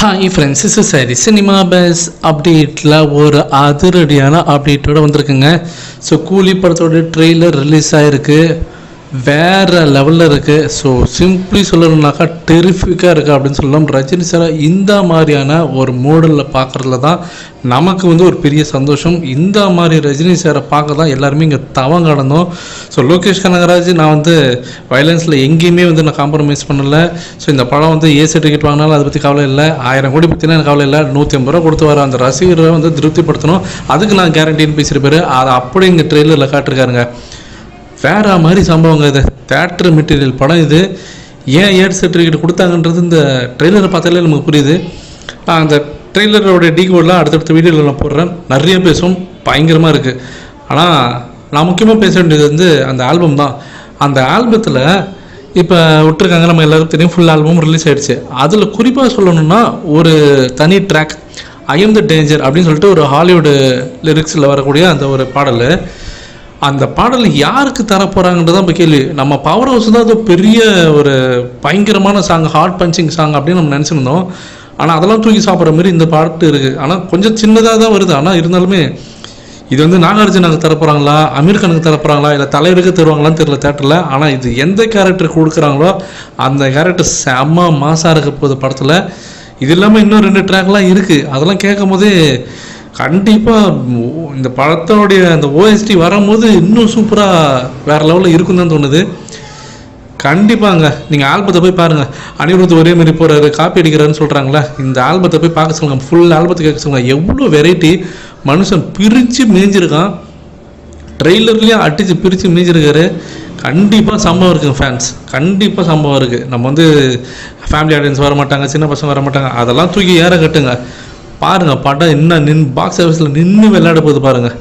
Hi friends, is சரி cinema base அப்டேட்டில் ஒரு அதிரடியான அப்டேட்டோடு வந்திருக்குங்க. ஸோ கூலி படத்தோட ட்ரெய்லர் ரிலீஸ் ஆகிருக்கு, வேறு லெவலில் இருக்குது. ஸோ சிம்பிளி சொல்லணுன்னாக்கா டெரிஃபிக்காக இருக்குது அப்படின்னு சொல்லலாம். ரஜினி சாரை இந்த மாதிரியான ஒரு மாடலில் பார்க்குறதுல தான் நமக்கு ஒரு பெரிய சந்தோஷம். இந்த மாதிரி ரஜினி சாரை பார்க்க தான் எல்லாருமே இங்கே தவம் கடந்தோம். ஸோ லோகேஷ் கனகராஜ், நான் வயலன்ஸில் எங்கேயுமே நான் காம்ப்ரமைஸ் பண்ணலை. ஸோ இந்த படம் ஏசி டிக்கெட் வாங்கினாலும் அதை பற்றி கவலை இல்லை, 1000 கோடி பற்றினா எனக்கு கவலை இல்லை, 150 ரூபா கொடுத்து வர அந்த ரசிகரை திருப்திப்படுத்தணும், அதுக்கு நான் கேரண்டின்னு பேசியிருப்பாரு. அதை அப்படி இங்கே ட்ரெயிலரில் காட்டிருக்காருங்க. வேற மாதிரி சம்பவங்க. இது தேட்டர் மெட்டீரியல் படம். இது ஏன் ஏர் சர்டிஃபிகேட் கொடுத்தாங்கன்றது இந்த ட்ரெய்லரை பார்த்தாலே நமக்கு புரியுது. அந்த ட்ரெய்லரோட டீகோடெலாம் அடுத்தடுத்த வீடியோவில் நான் போடுறேன், நிறைய பேசும், பயங்கரமாக இருக்குது. ஆனால் நான் முக்கியமாக பேச வேண்டியது அந்த ஆல்பம் தான். அந்த ஆல்பத்தில் இப்போ விட்டுருக்காங்க, நம்ம எல்லாருக்கும் தெரியும், ஃபுல் ஆல்பம் ரிலீஸ் ஆகிடுச்சு. அதில் குறிப்பாக சொல்லணும்னா ஒரு தனி track I am the danger அப்படின்னு சொல்லிட்டு ஒரு ஹாலிவுட் லிரிக்ஸில் வரக்கூடிய அந்த ஒரு பாடல். அந்த பாடல் யாருக்கு தரப்போகிறாங்கன்றதான் இப்போ கேள்வி. நம்ம பவர் ஹவுஸ் தான் அது பெரிய ஒரு பயங்கரமான சாங், ஹார்ட் பஞ்சிங் சாங் அப்படின்னு நம்ம நினச்சிருந்தோம். ஆனால் அதெல்லாம் தூக்கி சாப்பிட்ற மாதிரி இந்த பாட்டு இருக்குது. ஆனால் கொஞ்சம் சின்னதாக தான் வருது. ஆனால் இருந்தாலுமே இது நாகார்ஜுனாக்கு தரப்போகிறாங்களா, அமீர் கானுக்கு தரப்போகிறாங்களா, இல்லை தலைவருக்கு தருவாங்களான்னு தெரியல தேட்டரில். ஆனால் இது எந்த கேரக்டர் கொடுக்குறாங்களோ அந்த கேரக்டர் செம்ம மாசாக இருக்க போகுது படத்தில். இது இல்லாமல் இன்னும் 2 ட்ராக்லாம் இருக்குது. அதெல்லாம் கேட்கும் போதே கண்டிப்பாக இந்த படத்தோடைய அந்த ஓஎஸ்டி வரும்போது இன்னும் சூப்பராக வேறு லெவலில் இருக்குன்னு தான் தோணுது. கண்டிப்பாங்க நீங்கள் ஆல்பத்தை போய் பாருங்கள். அனிருத் ஒரே மாதிரி போகிறாரு, காப்பி அடிக்கிறாருன்னு சொல்கிறாங்களே, இந்த ஆல்பத்தை போய் பார்க்க சொல்லுங்கள், ஃபுல் ஆல்பத்தை கேட்க சொல்லுங்கள். எவ்வளோ வெரைட்டி மனுஷன் பிரித்து மேய்ஞ்சிருக்கான், ட்ரெய்லர்லேயும் அடித்து பிரித்து மேய்ஞ்சிருக்காரு. கண்டிப்பாக சம்பவம் இருக்குங்க ஃபேன்ஸ், கண்டிப்பாக சம்பவம் இருக்குது. நம்ம ஃபேமிலி ஆடியன்ஸ் வர மாட்டாங்க, சின்ன பசங்க வர மாட்டாங்க, அதெல்லாம் தூக்கி ஏற கட்டுங்க. பாருங்கள், படம் என்ன பாக்ஸ் ஆஃபீஸில் நின்று விளையாட போகுது பாருங்கள்.